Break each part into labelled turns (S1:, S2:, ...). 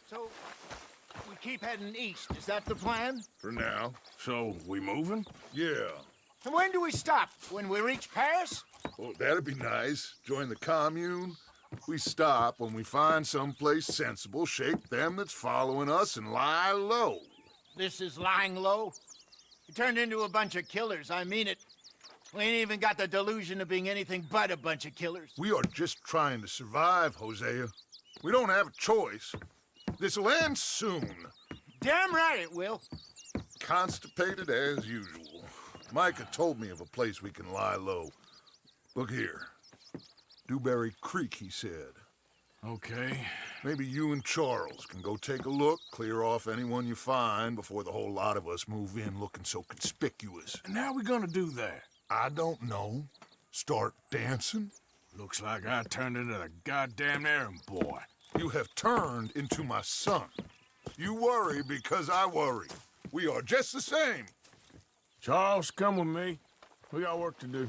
S1: So, we keep heading east. Is that the plan?
S2: For now.
S3: So, we moving?
S2: Yeah.
S1: And when do we stop? When we reach Paris?
S2: Well, that'd be nice. Join the commune. We stop when we find someplace sensible, shake them that's following us, and lie low.
S1: This is lying low? We turned into a bunch of killers, I mean it. We ain't even got the delusion of being anything but a bunch of killers.
S2: We are just trying to survive, Hosea. We don't have a choice. This'll end soon.
S1: Damn right it will.
S2: Constipated as usual. Micah told me of a place we can lie low. Look here. Dewberry Creek, he said.
S3: Okay.
S2: Maybe you and Charles can go take a look, clear off anyone you find before the whole lot of us move in looking so conspicuous.
S3: And how we gonna do that?
S2: I don't know. Start dancing?
S3: Looks like I turned into the goddamn errand boy.
S2: You have turned into my son. You worry because I worry. We are just the same.
S3: Charles, come with me. We got work to do.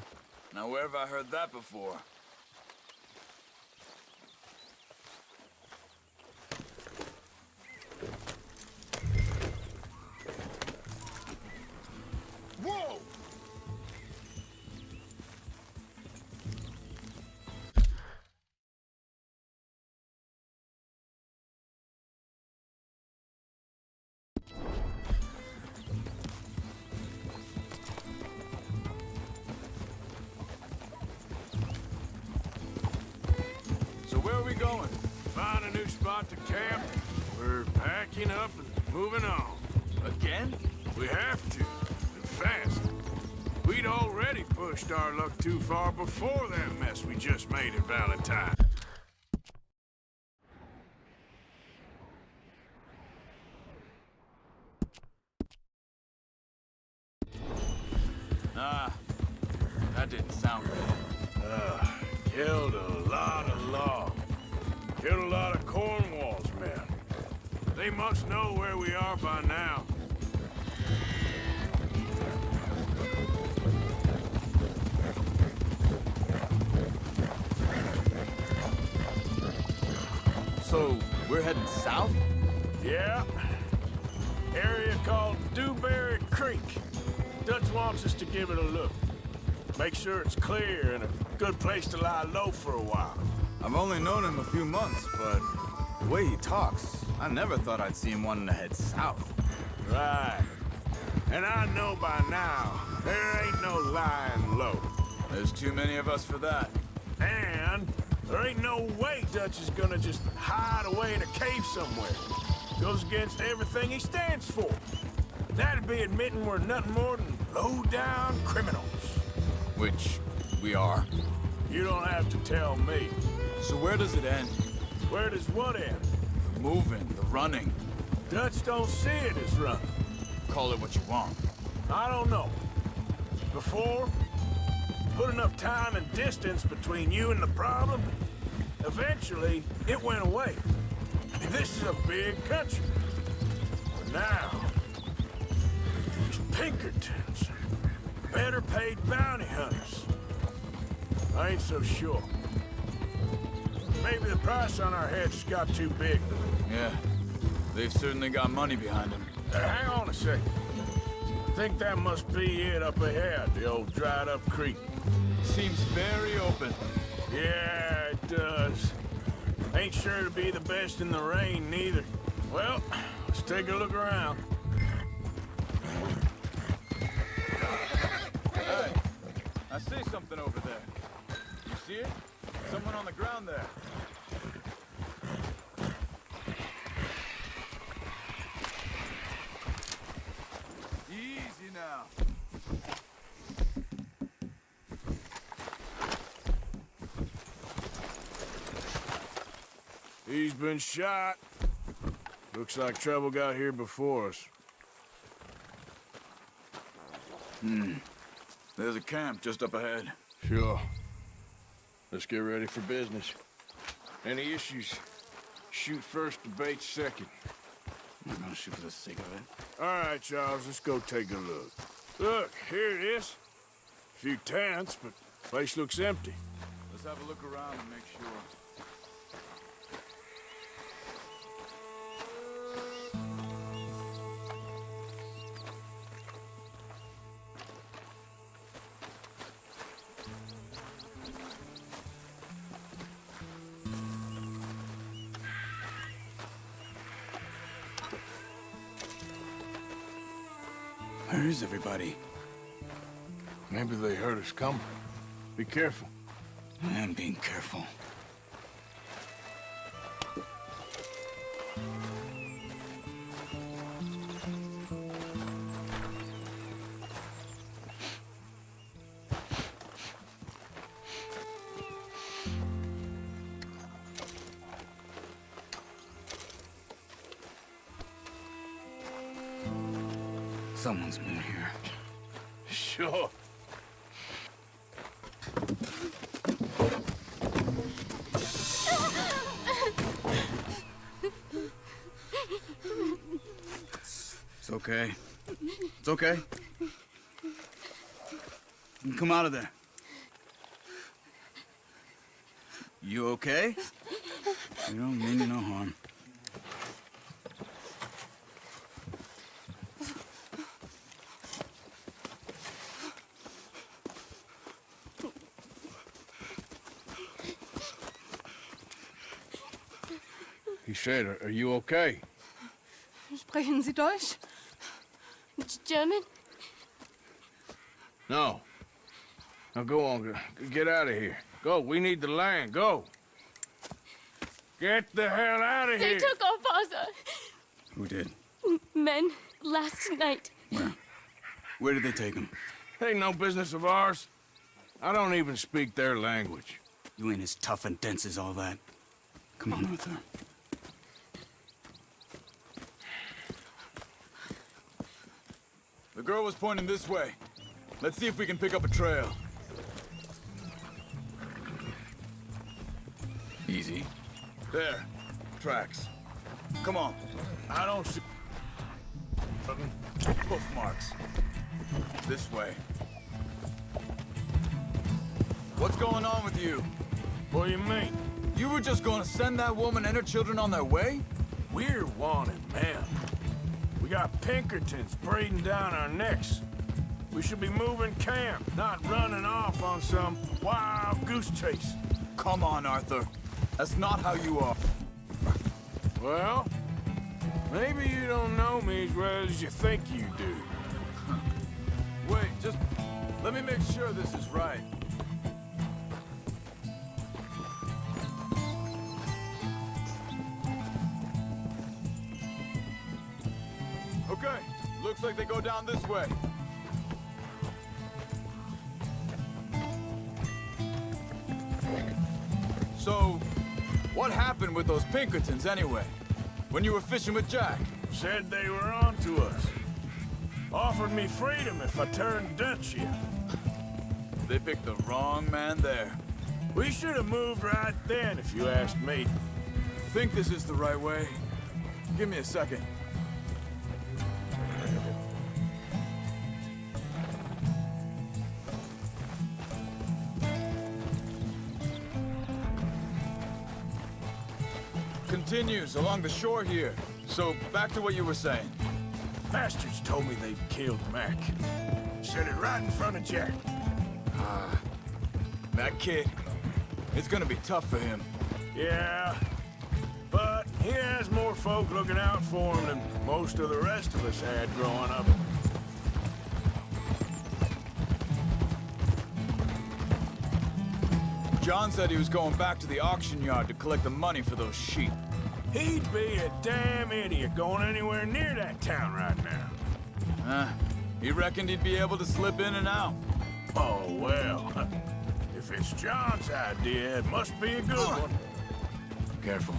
S4: Now, where have I heard that before?
S2: Whoa!
S4: So where are we going?
S3: Find a new spot to camp. We're packing up and moving on.
S4: Again?
S3: We have to, and fast. We'd already pushed our luck too far before that mess we just made at Valentine.
S4: Ah, that didn't sound good.
S3: Killed a lot of law. Killed a lot of Cornwall's men. They must know where we are by now.
S4: So, we're heading south?
S3: Yeah. Area called Dewberry Creek. Dutch wants us to give it a look. Make sure it's clear and a good place to lie low for a while.
S4: I've only known him a few months, but the way he talks, I never thought I'd see him wanting to head south.
S3: Right. And I know by now, there ain't no lying low.
S4: There's too many of us for that.
S3: And there ain't no way Dutch is gonna just hide away in a cave somewhere. Goes against everything he stands for. That'd be admitting we're nothing more than low-down criminals.
S4: Which we are.
S3: You don't have to tell me.
S4: So where does it end?
S3: Where does what end?
S4: The moving, the running.
S3: Dutch don't see it as running.
S4: Call it what you want.
S3: I don't know. Before, put enough time and distance between you and the problem, eventually it went away. This is a big country. But now, these Pinkertons, better paid bounty hunters. I ain't so sure. Maybe the price on our heads got too big.
S4: Yeah, they've certainly got money behind them.
S3: Hang on a second. I think that must be it up ahead, the old dried-up creek.
S4: Seems very open.
S3: Yeah, it does. Ain't sure to be the best in the rain, neither. Well, let's take a look around.
S4: Hey, I see something over there. You see it? Someone on the ground there. Easy now.
S3: He's been shot. Looks like trouble got here before us.
S4: There's There's a camp just up ahead.
S5: Sure. Let's get ready for business. Any issues? Shoot first, debate second.
S4: I'm not gonna shoot for the sake of it.
S3: All right, Charles, let's go take a look. Look, here it is. A few tents, but place looks empty.
S4: Let's have a look around and make sure. Where is everybody?
S5: Maybe they heard us coming. Be careful.
S4: I am being careful. Someone's been here.
S5: Sure.
S4: It's okay. It's okay. You can come out of there. You okay? You don't mean you no harm.
S5: He said, are you okay?
S6: Sprechen Sie Deutsch? German?
S5: No. Now go on, get out of here. Go, we need the land, go. Get the hell out of
S6: They
S5: here.
S6: took our father.
S4: Who did?
S6: Men last night.
S4: Where? Where did they take him?
S5: Ain't no business of ours. I don't even speak their language.
S4: You ain't as tough and dense as all that. Come on, Arthur. The girl was pointing this way. Let's see if we can pick up a trail. Easy. There. Tracks. Come on.
S3: I don't see...
S4: Hoof marks. This way. What's going on with you?
S3: What do you mean?
S4: You were just going to send that woman and her children on their way?
S3: We're wanted men. We got Pinkertons breathing down our necks. We should be moving camp, not running off on some wild goose chase.
S4: Come on, Arthur. That's not how you are.
S3: Well, maybe you don't know me as well as you think you do.
S4: Wait, just let me make sure this is right. Okay, looks like they go down this way. So, what happened with those Pinkertons anyway? When you were fishing with Jack?
S3: Said they were on to us. Offered me freedom if I turned Dutch yet.
S4: They picked the wrong man there.
S3: We should have moved right then, if you asked me.
S4: Think this is the right way? Give me a second. Continues along the shore here. So, back to what you were saying.
S3: Bastards told me they'd killed Mac. Said it right in front of Jack.
S4: That kid, it's gonna be tough for him.
S3: Yeah, but he has more folk looking out for him than most of the rest of us had growing up.
S4: John said he was going back to the auction yard to collect the money for those sheep.
S3: He'd be a damn idiot going anywhere near that town right now.
S4: He reckoned he'd be able to slip in and out.
S3: Oh, well. If it's John's idea, it must be a good one.
S4: Careful.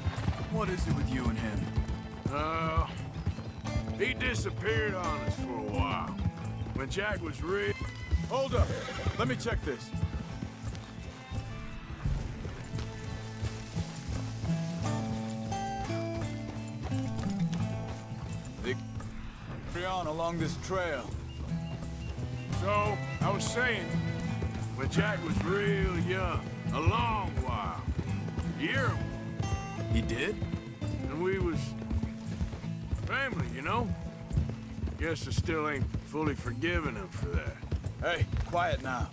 S4: What is it with you and him?
S3: He disappeared on us for a while. When Jack was real...
S4: Hold up. Let me check this. They carry on along this trail.
S3: So, I was saying, when Jack was real young, a long while, a year,
S4: He did?
S3: and we was family, you know? Guess I still ain't fully forgiven him for that.
S4: Hey, quiet now.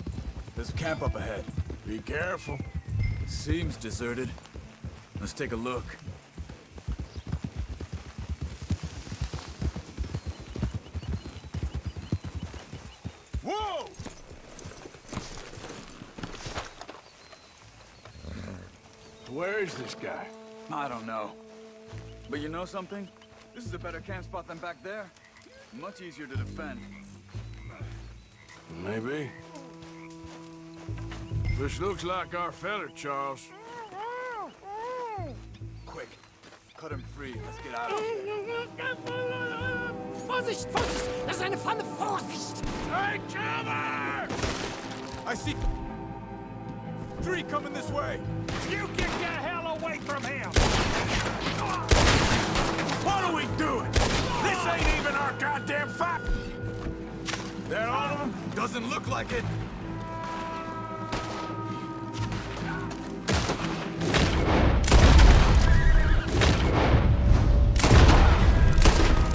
S4: There's a camp up ahead.
S3: Be careful.
S4: Seems deserted. Let's take a look.
S3: Whoa! Where is this guy?
S4: I don't know. But you know something? This is a better camp spot than back there. Much easier to defend.
S3: Maybe. This looks like our feller, Charles.
S4: Quick, cut him free. Let's get out of here.
S7: Vorsicht, Vorsicht! Das ist eine Pfanne! Vorsicht!
S3: Hey, cover!
S4: I see 3 coming this way.
S3: You get the hell away from him! What are we doing? This ain't even our goddamn fight! That all of them?
S4: Doesn't look like it.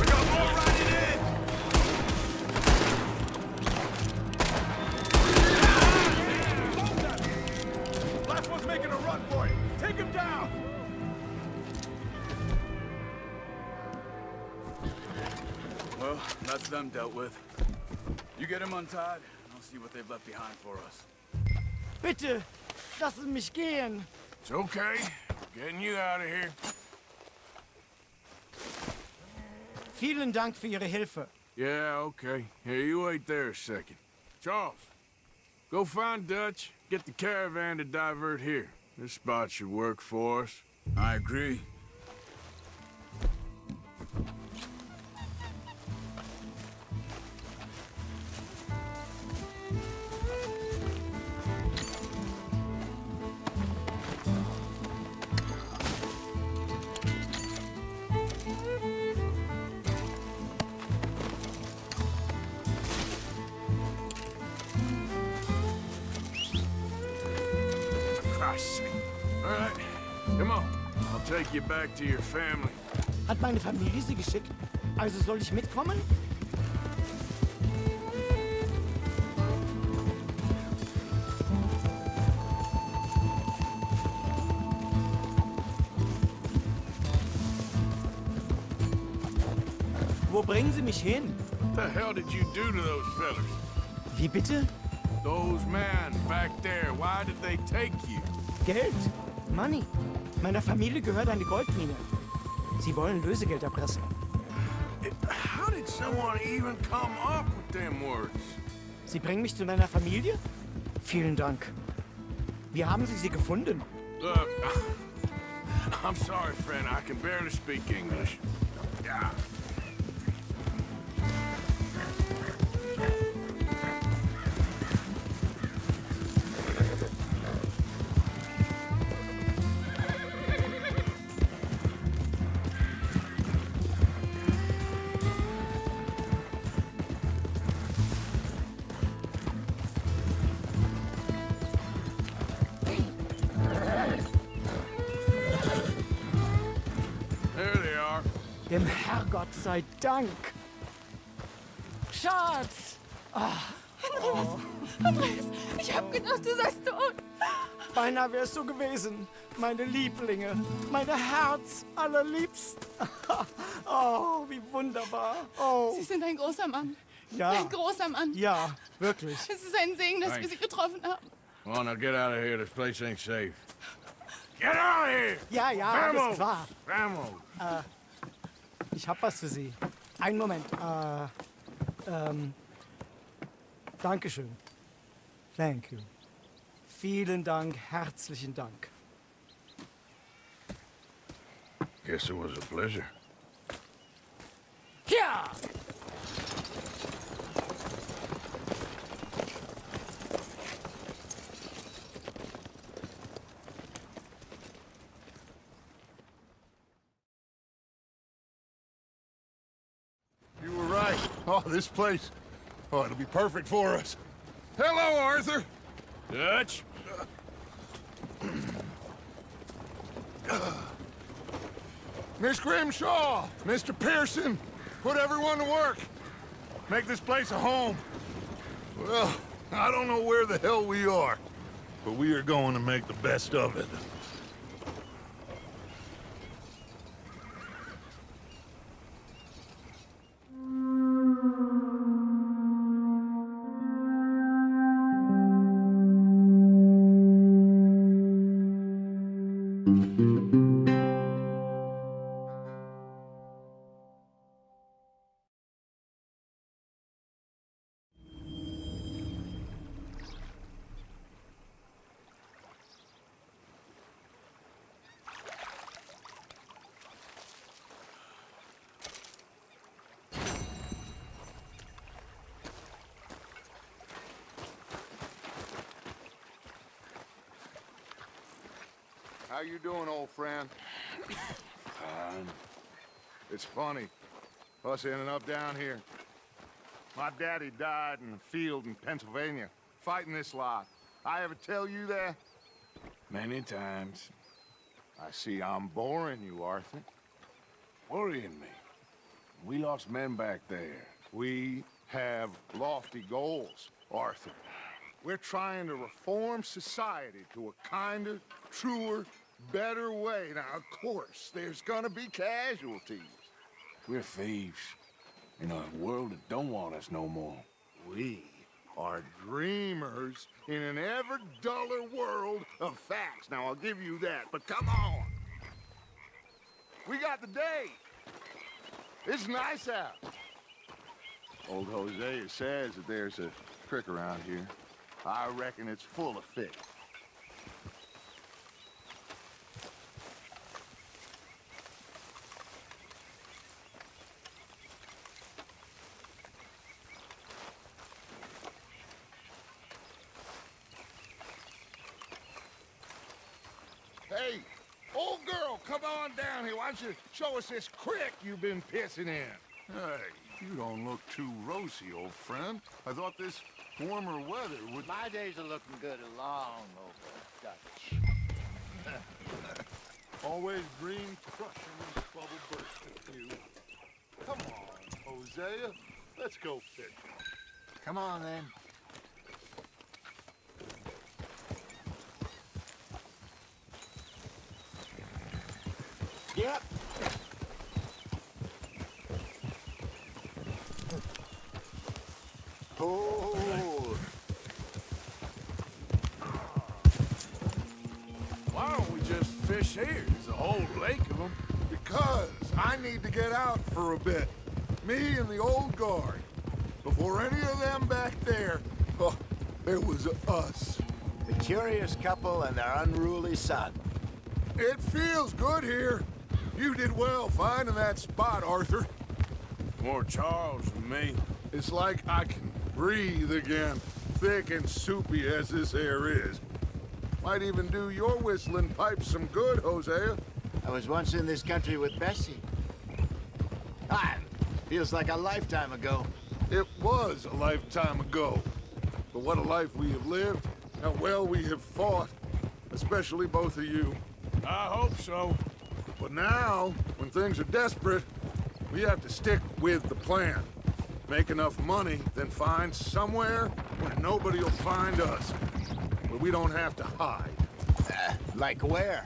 S4: We got more riding in. Last one's making a run for it. Take him down. Well, that's them dealt with. You get him untied, and I'll see what they've left behind for us.
S7: Bitte, lassen mich gehen.
S3: It's okay. Getting you out of here.
S7: Vielen Dank für Ihre Hilfe.
S3: Yeah, okay. Here, you wait there a second. Charles, go find Dutch. Get the caravan to divert here. This spot should work for us.
S4: I agree.
S3: Christ's sake. All right, come on. I'll take you back to your family.
S7: Hat meine Familie Sie geschickt? Also soll ich mitkommen? Wo bringen Sie mich hin?
S3: What the hell did you do to those fellers?
S7: Wie bitte?
S3: Those men back there, why did they take you?
S7: Geld. Money. Meiner Familie gehört eine Goldmine. Sie wollen Lösegeld erpressen.
S3: How did someone even come up with them words?
S7: Sie bringen mich zu meiner Familie? Vielen Dank. Wie haben Sie sie gefunden?
S3: Look, I'm sorry, friend. I can barely speak English. Yeah. There they are.
S7: Dem Herrgott sei Dank. Schatz!
S6: Andreas, ich hab gedacht, du seist tot.
S7: Beinahe wär's so gewesen. Meine Lieblinge. Meine Herz allerliebst. Oh, wie wunderbar. Oh,
S6: Sie sind ein großer Mann.
S7: ja.
S6: Ein großer Mann.
S7: Ja, wirklich.
S6: Es ist ein Segen, dass wir Sie getroffen haben.
S3: Come on, now get out of here. This place ain't safe. Get out of here!
S7: Ja, ja, alles
S3: Vamos!
S7: klar.
S3: Vamos!
S7: Ich hab was für Sie. Einen Moment. Dankeschön. Thank you. Vielen Dank, herzlichen Dank.
S3: Guess it was a pleasure.
S7: Ja!
S2: Oh, this place. Oh, it'll be perfect for us. Hello, Arthur.
S3: Dutch?
S2: Miss Grimshaw, Mr. Pearson, put everyone to work. Make this place a home. Well, I don't know where the hell we are, but we are going to make the best of it. How you doing, old friend?
S3: Fine.
S2: It's funny, us ending up down here. My daddy died in the field in Pennsylvania, fighting this lot. I ever tell you that?
S3: Many times.
S2: I see I'm boring you, Arthur.
S3: Worrying me. We lost men back there.
S2: We have lofty goals, Arthur. We're trying to reform society to a kinder, truer, better way. Now, of course, there's gonna be casualties.
S3: We're thieves. In a world that don't want us no more.
S2: We are dreamers in an ever duller world of facts. Now, I'll give you that, but come on. We got the day. It's nice out. Old Hosea says that there's a creek around here. I reckon it's full of fish. Hey, old girl, come on down here. Why don't you show us this creek you've been pissing in? Hey, you don't look too rosy, old friend. I thought this warmer weather would...
S1: My days are looking good along over Dutch.
S2: Always dream crushing and bubble bursting, you. Come on, Hosea. Let's go fishing.
S1: Come on, then. Yep.
S2: Oh,
S3: Why don't we just fish here? There's a whole lake of them.
S2: because I need to get out for a bit. Me and the old guard. Before any of them back there, oh, there was us.
S1: The curious couple and their unruly son.
S2: It feels good here. You did well finding that spot, Arthur.
S3: More Charles than me.
S2: It's like I can breathe again, thick and soupy as this air is. Might even do your whistling pipes some good, Hosea.
S1: I was once in this country with Bessie. Ah, feels like a lifetime ago.
S2: It was a lifetime ago. But what a life we have lived, how well we have fought, especially both of you.
S3: I hope so.
S2: But now, when things are desperate, we have to stick with the plan. Make enough money, then find somewhere where nobody will find us. Where we don't have to hide.
S1: Like where?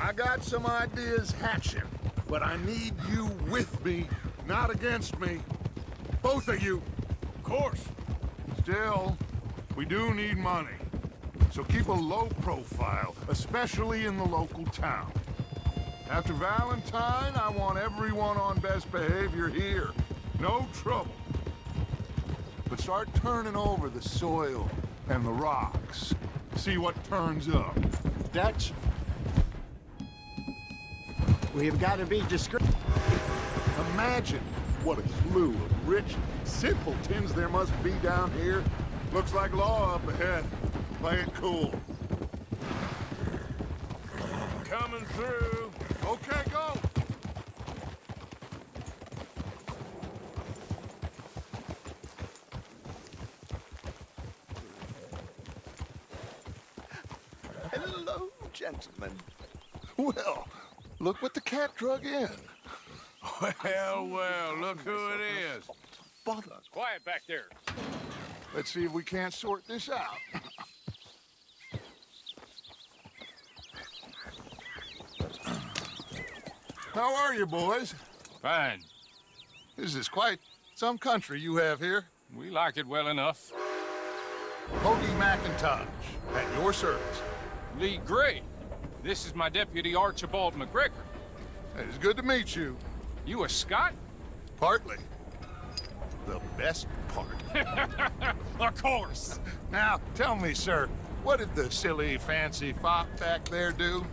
S2: I got some ideas hatching, but I need you with me, not against me. Both of you.
S3: Of course.
S2: Still, we do need money. So keep a low profile, especially in the local town. After Valentine, I want everyone on best behavior here. No trouble. But start turning over the soil and the rocks. See what turns up.
S1: Dutch? We've got to be discreet.
S2: Imagine what a slew of rich simpletons there must be down here. Looks like law up ahead. Play it cool.
S3: Coming through.
S2: Okay, go. Hello, gentlemen. Well, look what the cat drug in.
S5: Well, well, look who it is.
S2: Bother.
S5: Quiet back there.
S2: Let's see if we can't sort this out. How are you, boys?
S8: Fine.
S2: This is quite some country you have here.
S8: We like it well enough.
S2: Hoagie McIntosh, at your service.
S8: Lee Gray. This is my deputy Archibald McGregor.
S2: It's good to meet you.
S8: You a Scot?
S2: Partly. The best part.
S8: Of course.
S2: Now, tell me, sir, what did the silly, fancy fop back there do?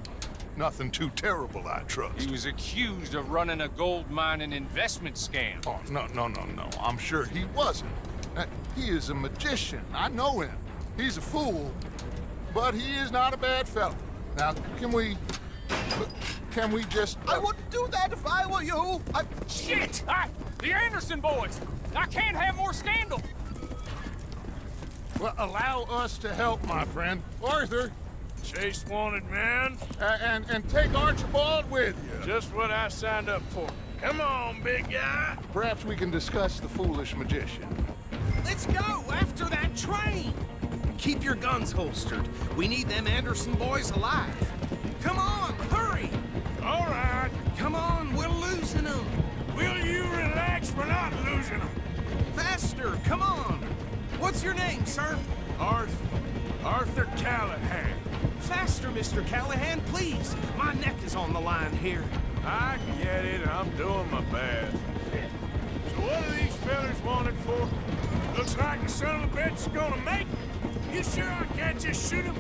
S2: Nothing too terrible, I trust.
S8: He was accused of running a gold mining investment scam.
S2: Oh, no. I'm sure he wasn't. He is a magician. I know him. He's a fool, but he is not a bad fellow. Now, can we just...
S1: I wouldn't do that if I were you.
S8: Shit! The Anderson boys! I can't have more scandal!
S2: Well, allow us to help, my friend. Arthur,
S3: Chase wanted man.
S2: and take Archibald with you.
S3: Just what I signed up for. Come on, big guy.
S2: Perhaps we can discuss the foolish magician.
S9: Let's go after that train. Keep your guns holstered. We need them Anderson boys alive. Come on, hurry.
S3: All right.
S9: Come on, we're losing them.
S3: Will you relax? We're not losing them.
S9: Faster, come on. What's your name, sir?
S3: Arthur Callahan.
S9: Faster, Mr. Callahan, please. My neck is on the line here.
S3: I get it. I'm doing my best. So what are these fellas wanted for? Looks like the son of a bitch is gonna make it. You sure I can't just shoot him?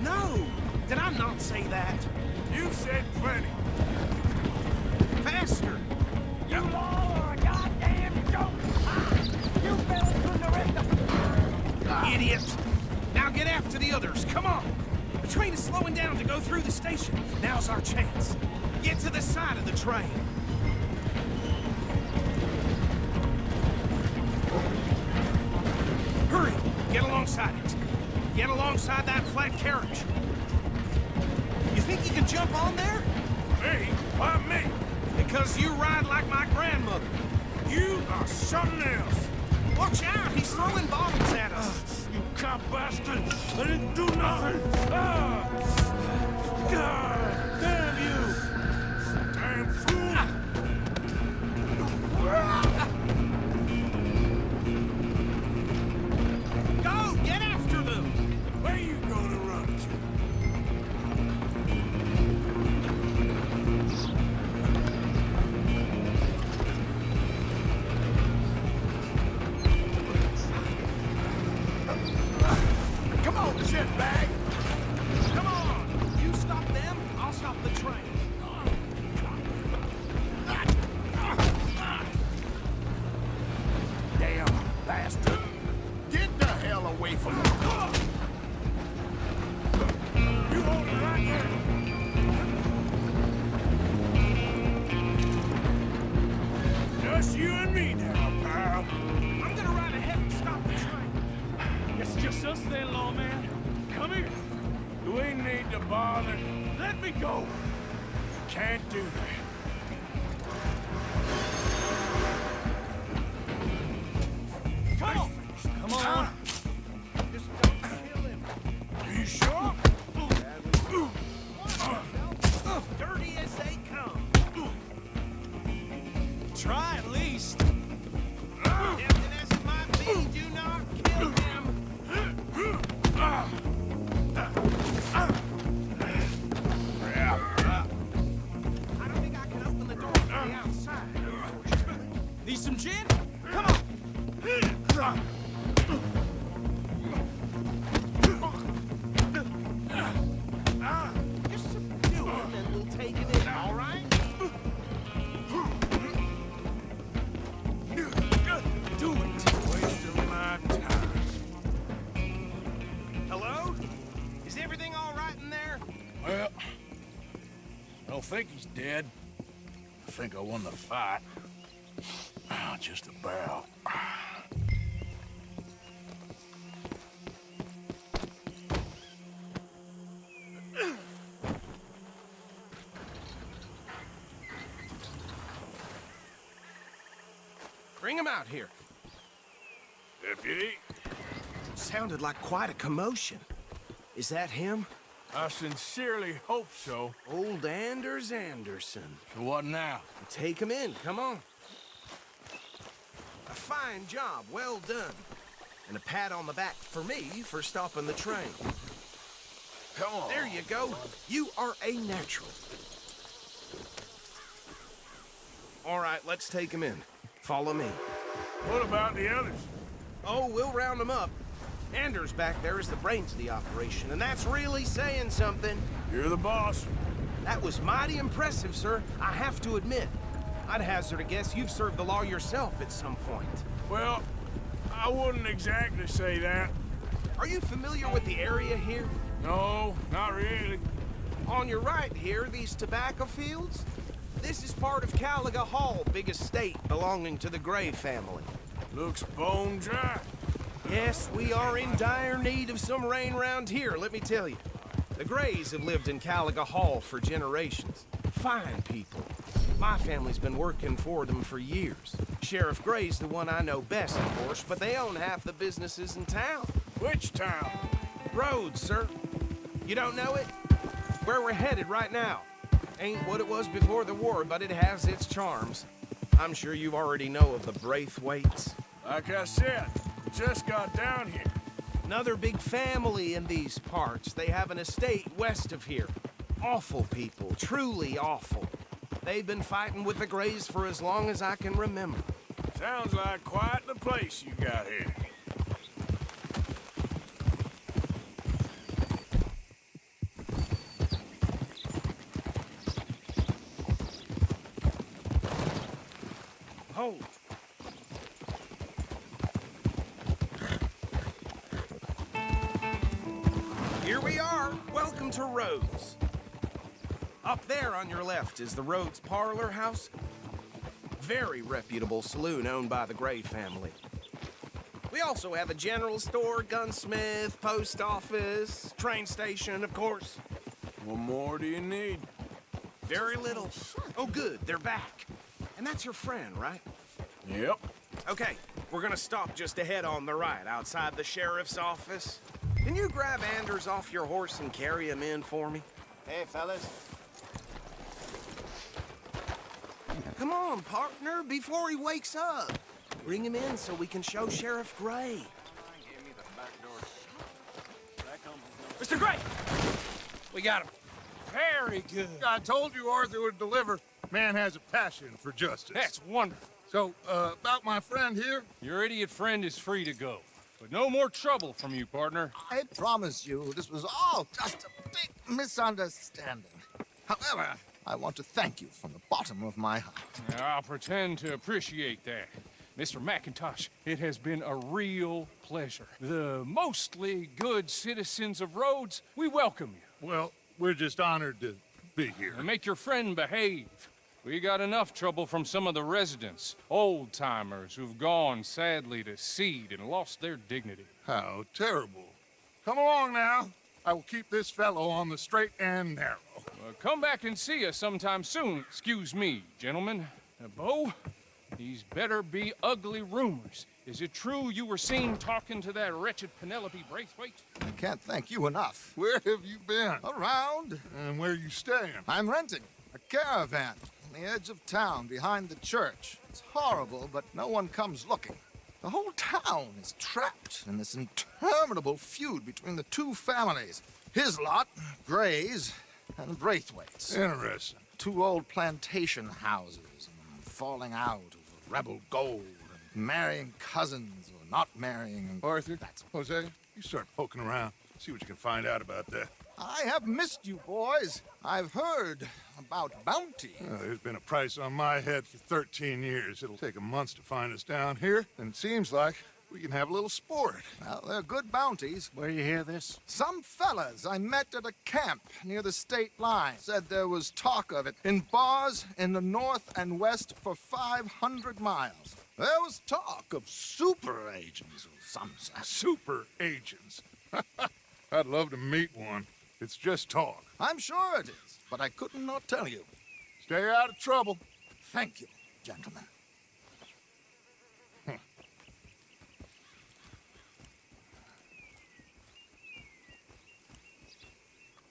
S9: No, did I not say that?
S3: You've said plenty.
S9: Faster.
S3: You all are a goddamn joke. You fellas couldn't arrest
S9: Idiot. Now get after the others, come on. The train is slowing down to go through the station. Now's our chance. Get to the side of the train. Hurry, get alongside it. Get alongside that flat carriage. You think you can jump on there?
S3: Me? Why me?
S9: Because you ride like my grandmother.
S3: You are something else.
S9: Watch out, he's throwing bottles at us.
S3: You cop bastard! I didn't do nothing! Ah! God damn you! Damn fool!
S9: Go, get after them!
S3: Where you gonna run to? Come on, shitbag!
S9: Come on! You stop them, I'll stop the train.
S1: Damn bastard. Get the hell away from me.
S3: You hold it right there! Just you and me now, pal.
S9: I'm gonna ride ahead and stop the train.
S3: It's just us then, lawman. Come here. Do we need to bother? Let me go. Can't do that.
S9: Come on!
S3: Come on.
S9: Just don't kill him.
S3: You sure?
S9: Dirty as they come. Try at least. Tempting as it might be, do not kill him. I don't think I can open the door from the outside. Need some gin? Come on. Just subdue him and we'll take it in, all right?
S3: Do it. Wasting my time.
S9: Hello? Is everything all right in there?
S3: Well, I don't think he's dead. I think I won the fight. Just about.
S9: Bring him out here.
S3: Deputy,
S9: Sounded like quite a commotion. Is that him?
S5: I sincerely hope so.
S9: Old Anders Anderson.
S5: So what now?
S9: Take him in, come on. A fine job, well done. And a pat on the back for me for stopping the train.
S3: come on.
S9: There you go. You are a natural. All right, let's take him in. Follow me.
S3: What about the others?
S9: Oh, we'll round them up. Anders back there is the brains of the operation, and that's really saying something.
S3: You're the boss.
S9: That was mighty impressive, sir. I have to admit. I'd hazard a guess you've served the law yourself at some point.
S3: Well, I wouldn't exactly say that.
S9: Are you familiar with the area here?
S3: No, not really.
S9: On your right here, these tobacco fields? This is part of Caliga Hall, big estate belonging to the Gray family.
S3: Looks bone dry.
S9: Yes, we are in dire need of some rain round here, let me tell you. The Grays have lived in Caliga Hall for generations. Fine people. My family's been working for them for years. Sheriff Gray's the one I know best, of course, but they own half the businesses in town.
S3: Which town?
S9: Rhodes, sir. You don't know it? Where we're headed right now. Ain't what it was before the war, but it has its charms. I'm sure you already know of the Braithwaites.
S3: Like I said, just got down here.
S9: Another big family in these parts. They have an estate west of here. Awful people, truly awful. They've been fighting with the Grays for as long as I can remember.
S3: Sounds like quite the place you got here.
S9: Hold. Here we are. Welcome to Rhodes. Up there on your left is the Rhodes Parlor House. Very reputable saloon owned by the Gray family. We also have a general store, gunsmith, post office, train station, of course.
S3: What more do you need?
S9: Very little. Oh, good, they're back. And that's your friend, right?
S3: Yep.
S9: Okay, we're gonna stop just ahead on the right, outside the sheriff's office. Can you grab Anders off your horse and carry him in for me?
S1: Hey, fellas.
S9: Come on, partner, before he wakes up. Bring him in so we can show Sheriff Gray.
S8: Mr. Gray! We got him. Very good.
S2: I told you Arthur would deliver. Man has a passion for justice.
S8: That's wonderful.
S2: So, about my friend here?
S8: Your idiot friend is free to go. But no more trouble from you, partner.
S10: I promise you, this was all just a big misunderstanding. However, I want to thank you from the bottom of my heart.
S8: I'll pretend to appreciate that. Mr. McIntosh, it has been a real pleasure. The mostly good citizens of Rhodes, we welcome you.
S2: Well, we're just honored to be here.
S8: And make your friend behave. We got enough trouble from some of the residents, old-timers who've gone, sadly, to seed and lost their dignity.
S2: How terrible. Come along now. I will keep this fellow on the straight and narrow.
S8: Come back and see us sometime soon. Excuse me, gentlemen. Bo, these better be ugly rumors. Is it true you were seen talking to that wretched Penelope Braithwaite?
S10: I can't thank you enough.
S2: Where have you been?
S10: Around.
S2: And where are you staying?
S10: I'm renting a caravan on the edge of town behind the church. It's horrible, but no one comes looking. The whole town is trapped in this interminable feud between the two families. His lot, Gray's, and Braithwaite's.
S2: Interesting.
S10: Two old plantation houses, and falling out over rebel gold, and marrying cousins or not marrying. And
S2: Arthur, Jose, you start poking around. See what you can find out about that.
S10: I have missed you, boys. I've heard about bounty.
S2: There's been a price on my head for 13 years. It'll take 'em months to find us down here, and it seems like we can have a little sport.
S10: Well, they're good bounties.
S1: Where you hear this?
S10: Some fellas I met at a camp near the state line said there was talk of it in bars in the north and west for 500 miles. There was talk of super agents of some sort.
S2: Super agents. I'd love to meet one. It's just talk.
S10: I'm sure it is, but I couldn't not tell you.
S2: Stay out of trouble.
S10: Thank you, gentlemen.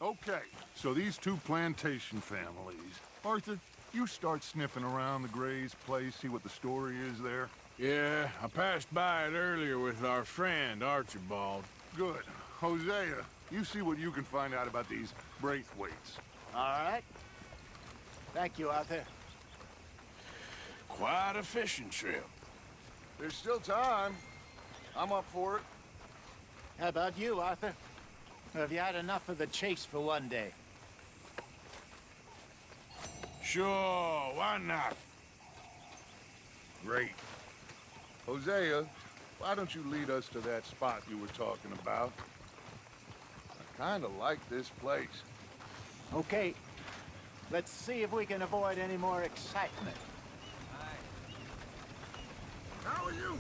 S2: Okay, so these two plantation families. Arthur, you start sniffing around the Gray's place, see what the story is there.
S5: Yeah, I passed by it earlier with our friend, Archibald.
S2: Good. Hosea, you see what you can find out about these Braithwaites.
S1: All right. Thank you, Arthur.
S5: Quite a fishing trip.
S2: There's still time. I'm up for it.
S1: How about you, Arthur? Or have you had enough of the chase for one day?
S5: Sure, why not?
S2: Great. Hosea, why don't you lead us to that spot you were talking about? I kinda like this place.
S1: Okay. Let's see if we can avoid any more excitement.
S2: How are you?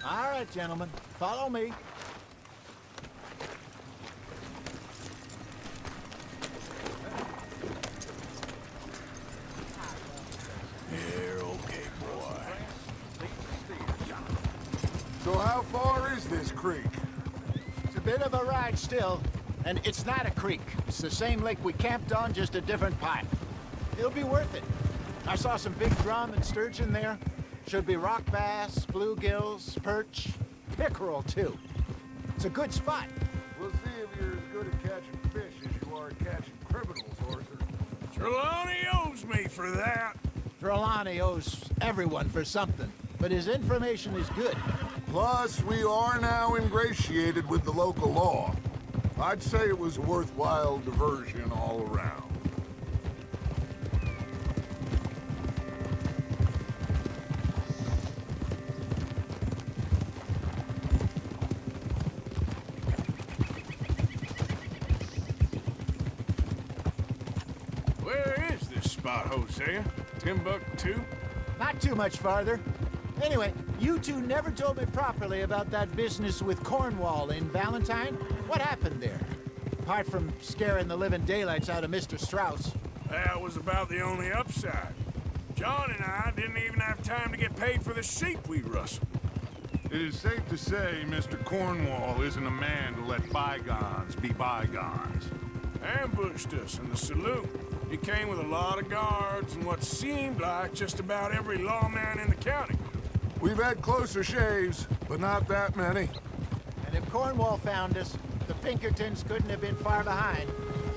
S1: All right, gentlemen. Follow me.
S5: You're okay, boy.
S2: So how far is this creek?
S1: It's a bit of a ride still, and it's not a creek. It's the same lake we camped on, just a different pipe. It'll be worth it. I saw some big drum and sturgeon there. Should be rock bass, bluegills, perch, pickerel, too. It's a good spot.
S2: We'll see if you're as good at catching fish as you are at catching criminals, Arthur.
S5: Trelawney owes me for that.
S1: Trelawney owes everyone for something, but his information is good.
S2: Plus, we are now ingratiated with the local law. I'd say it was a worthwhile diversion all around.
S5: Where is this spot, Hosea? Timbuktu?
S1: Not too much farther. Anyway, you two never told me properly about that business with Cornwall in Valentine. What happened there? Apart from scaring the living daylights out of Mr. Strauss.
S3: That was about the only upside. John and I didn't even have time to get paid for the sheep we rustled.
S2: It is safe to say Mr. Cornwall isn't a man to let bygones be bygones.
S3: Ambushed us in the saloon. He came with a lot of guards and what seemed like just about every lawman in the county.
S2: We've had closer shaves, but not that many.
S1: And if Cornwall found us, the Pinkertons couldn't have been far behind.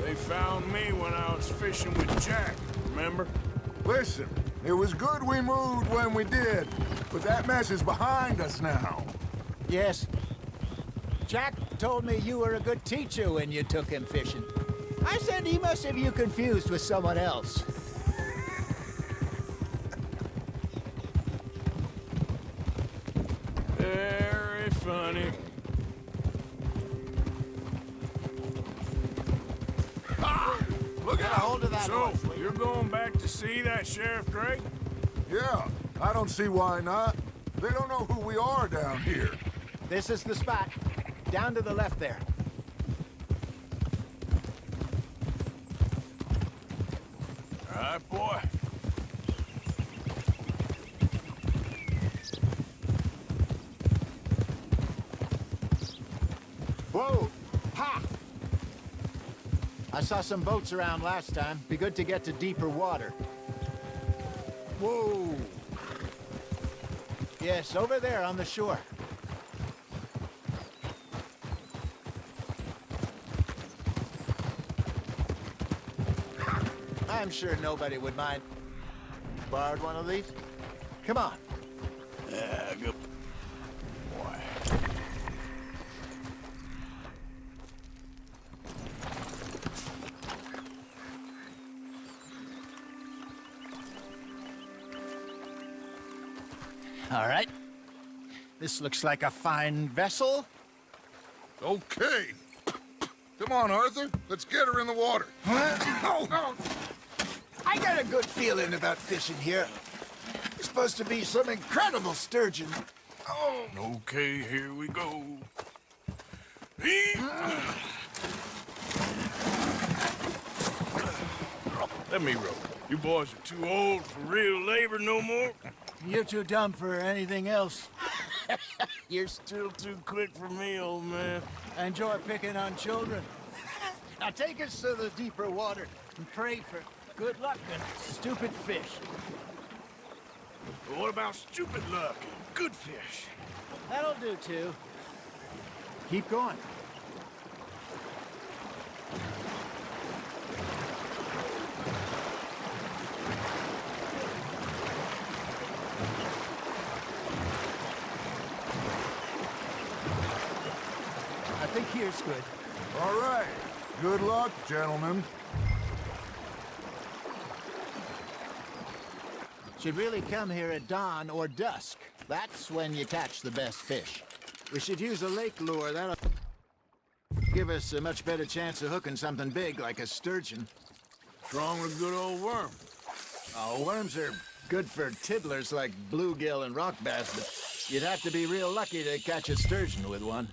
S3: They found me when I was fishing with Jack, remember?
S2: Listen, it was good we moved when we did, but that mess is behind us now.
S1: Yes. Jack told me you were a good teacher when you took him fishing. I said he must have you confused with someone else.
S3: Very funny.
S2: Look
S1: Get a
S2: out!
S1: hold of that
S3: So,
S1: horse, will you?
S3: you're going back to see that Sheriff Drake?
S2: Yeah, I don't see why not. They don't know who we are down here.
S1: This is the spot. Down to the left there.
S3: All right, boy.
S2: Whoa!
S1: Ha! I saw some boats around last time. Be good to get to deeper water. Whoa! Yes, over there on the shore. I'm sure nobody would mind. Borrowed one of these? Come on.
S3: Yeah, good boy.
S1: All right. This looks like a fine vessel.
S2: Okay. Come on, Arthur. Let's get her in the water.
S1: Oh. I got a good feeling about fishing here. It's supposed to be some incredible sturgeon. Oh.
S3: Okay, here we go.
S5: Let me row. You boys are too old for real labor no more.
S1: You're too dumb for anything else.
S5: You're still too quick for me, old man.
S1: I enjoy picking on children. Now take us to the deeper water and pray for good luck and stupid fish.
S5: But what about stupid luck and good fish?
S1: That'll do, too. Keep going. I think here's good.
S2: All right. Good luck, gentlemen.
S1: Should really come here at dawn or dusk. That's when you catch the best fish. We should use a lake lure. That'll give us a much better chance of hooking something big like a sturgeon.
S5: What's wrong with good old worm?
S1: Oh, worms are good for tiddlers like bluegill and rock bass, but you'd have to be real lucky to catch a sturgeon with one.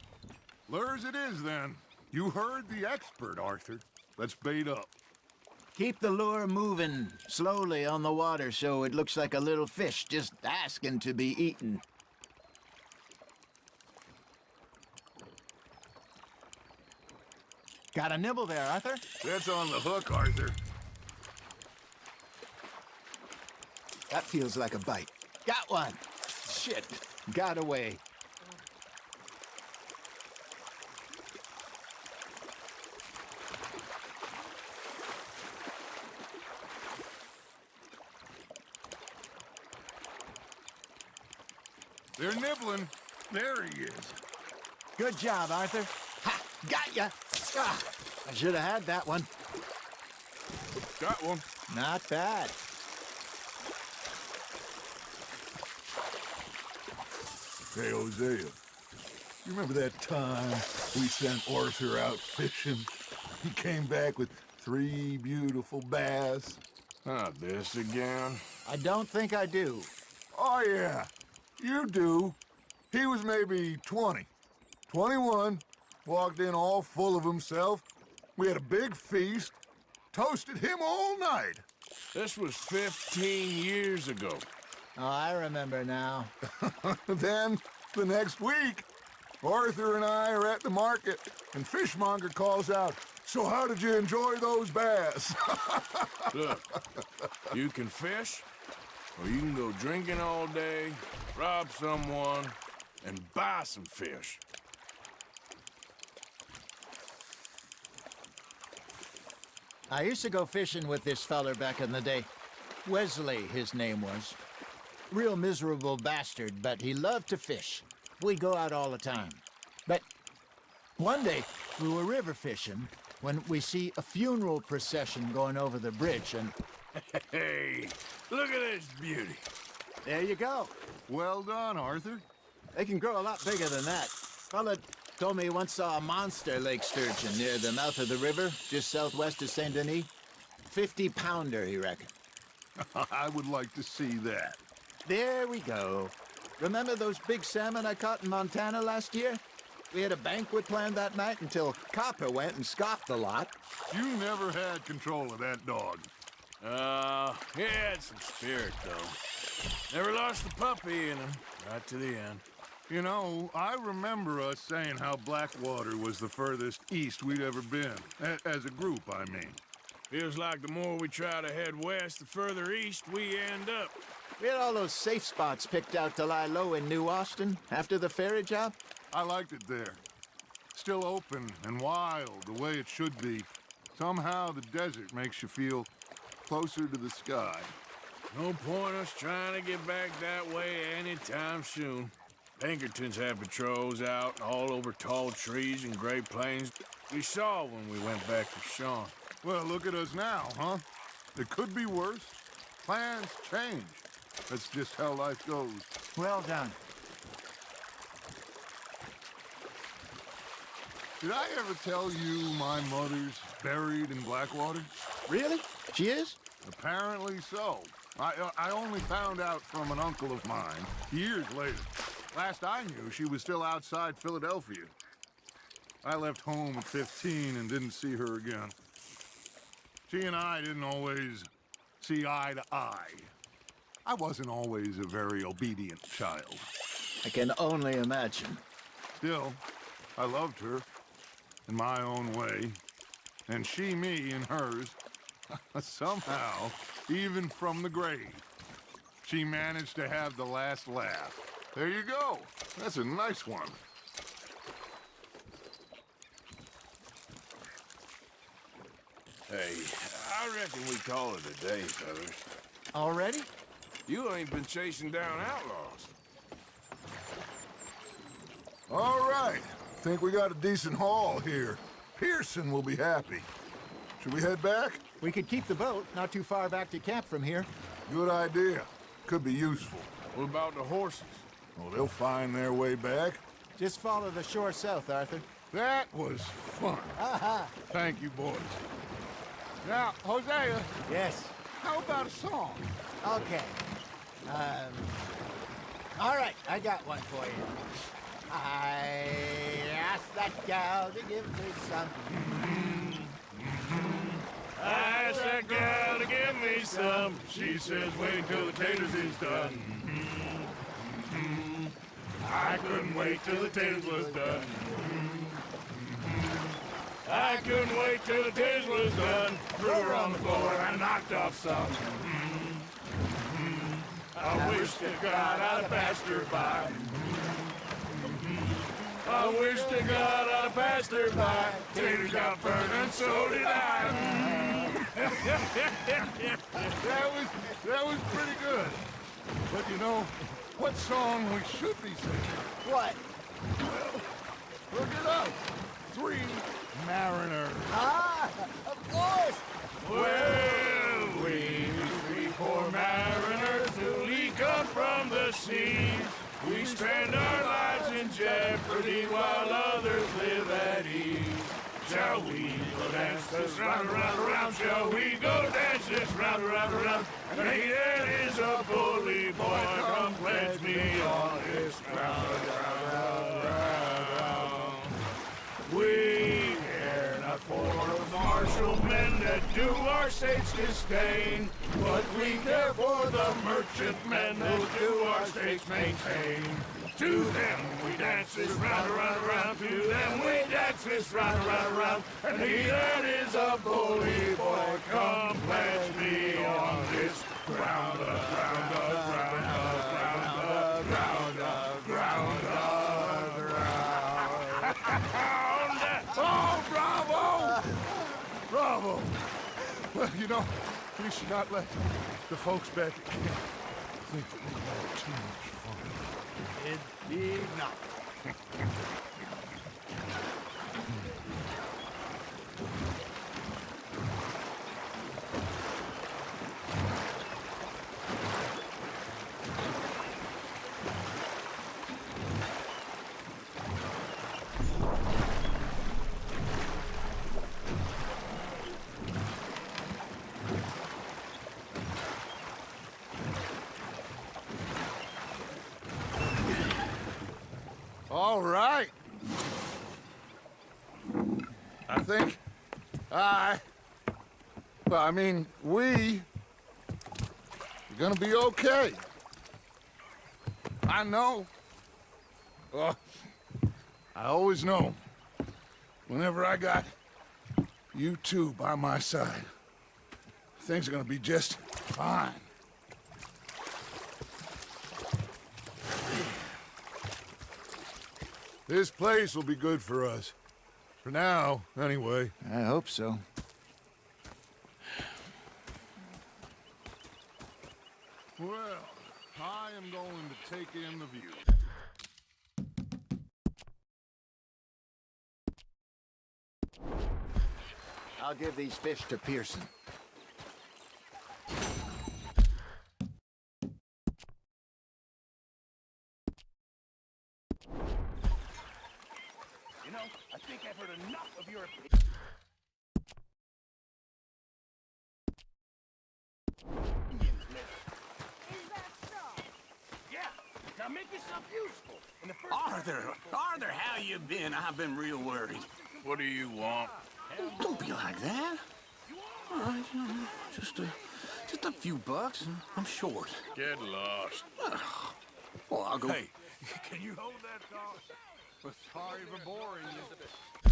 S2: Lures it is, then. You heard the expert, Arthur. Let's bait up.
S1: Keep the lure moving slowly on the water so it looks like a little fish just asking to be eaten. Got a nibble there, Arthur?
S2: That's on the hook, Arthur.
S1: That feels like a bite. Got one. Shit. Got away.
S2: They're nibbling. There he is.
S1: Good job, Arthur. Ha! Got ya! Ah, I should have had that one.
S5: Got one.
S1: Not bad.
S2: Hey, Hosea. You remember that time we sent Arthur out fishing? He came back with 3 beautiful bass.
S5: Not this again.
S1: I don't think I do.
S2: Oh, yeah. You do. He was maybe 20. 21. Walked in all full of himself. We had a big feast. Toasted him all night.
S5: This was 15 years ago.
S1: Oh, I remember now.
S2: Then, the next week, Arthur and I are at the market, and Fishmonger calls out, "So how did you enjoy those bass?"
S5: Look, you can fish, or you can go drinking all day, rob someone, and buy some fish.
S1: I used to go fishing with this feller back in the day. Wesley, his name was. Real miserable bastard, but he loved to fish. We'd go out all the time. But one day, we were river fishing when we see a funeral procession going over the bridge, and...
S5: Hey, look at this beauty.
S1: There you go.
S2: Well done, Arthur.
S1: They can grow a lot bigger than that. Fella told me he once saw a monster lake sturgeon near the mouth of the river, just southwest of Saint Denis. 50-pounder, he reckoned.
S2: I would like to see that.
S1: There we go. Remember those big salmon I caught in Montana last year? We had a banquet planned that night until Copper went and scoffed the lot.
S2: You never had control of that dog.
S5: He had some spirit, though. Never lost the puppy in him, right to the end.
S2: You know, I remember us saying how Blackwater was the furthest east we'd ever been. As a group, I mean.
S5: Feels like the more we try to head west, the further east we end up.
S1: We had all those safe spots picked out to lie low in New Austin after the ferry job.
S2: I liked it there. Still open and wild, the way it should be. Somehow the desert makes you feel closer to the sky.
S5: No point us trying to get back that way anytime soon. Pinkertons had patrols out all over tall trees and Great Plains. We saw when we went back to Sean.
S2: Well, look at us now, huh? It could be worse. Plans change. That's just how life goes.
S1: Well done.
S2: Did I ever tell you my mother's buried in Blackwater?
S1: Really? She is?
S2: Apparently so. I only found out from an uncle of mine years later. Last I knew, she was still outside Philadelphia. I left home at 15 and didn't see her again. She and I didn't always see eye to eye. I wasn't always a very obedient child.
S1: I can only imagine.
S2: Still, I loved her in my own way, and she me in hers. Somehow, even from the grave, she managed to have the last laugh. There you go. That's a nice one.
S5: Hey, I reckon we call it a day, fellas.
S1: Already?
S5: You ain't been chasing down outlaws.
S2: All right. Think we got a decent haul here. Pearson will be happy. Should we head back?
S1: We could keep the boat not too far back to camp from here.
S2: Good idea. Could be useful.
S5: What about the horses?
S2: Well, they'll find their way back.
S1: Just follow the shore south, Arthur.
S2: That was fun. Thank you, boys. Now, Hosea,
S1: Yes.
S2: how about a song?
S1: Okay. All right, I got one for you. I asked that gal to give me some.
S5: I asked that gal to give me some. She says, wait till the taters is done. I couldn't wait till the taters was done. I couldn't wait till the taters was done. Threw her on the floor and I knocked off some. I wish to God I'd have passed her by. I wish to God I'd have passed her by. Taters got burned and so did I.
S2: That was pretty good. But you know, what song we should be singing?
S1: What?
S2: Look it up. Three Mariners.
S1: Ah, of course.
S5: Well, we three poor mariners newly come from the seas. We spend our lives in jeopardy while others live at ease. Shall we go dance this round, around, around? Shall we go dance this round, around, around? And he that is a bully boy, come pledge me on this ground, round, round. We care not for martial men that do our state's disdain, but we care for the merchantmen who do our state's maintain. To them we dance this round, around, around. To them we dance this round, around, around. And he that is a bully boy, come pledge me on this ground, ground, ground, ground, ground, ground, ground. Oh, bravo! Bravo! Well, you know, we should not let the folks back at camp think that we had too much fun.
S1: Indeed not.
S2: All right. I think we are gonna be okay. I know. I always know. Whenever I got you two by my side, things are gonna be just fine. This place will be good for us. For now, anyway.
S1: I hope so.
S2: Well, I am going to take in the view.
S1: I'll give these fish to Pearson.
S9: You know, I think I've heard enough of your opinion. Is that so? Yeah. Now make yourself useful. In the first
S11: Arthur, how you been? I've been real worried.
S5: What do you want?
S11: Don't be like that. All right, just a few bucks, and I'm short.
S5: Get lost.
S11: Well, I'll go.
S3: Hey, can you hold that thought?
S2: Sorry for boring you.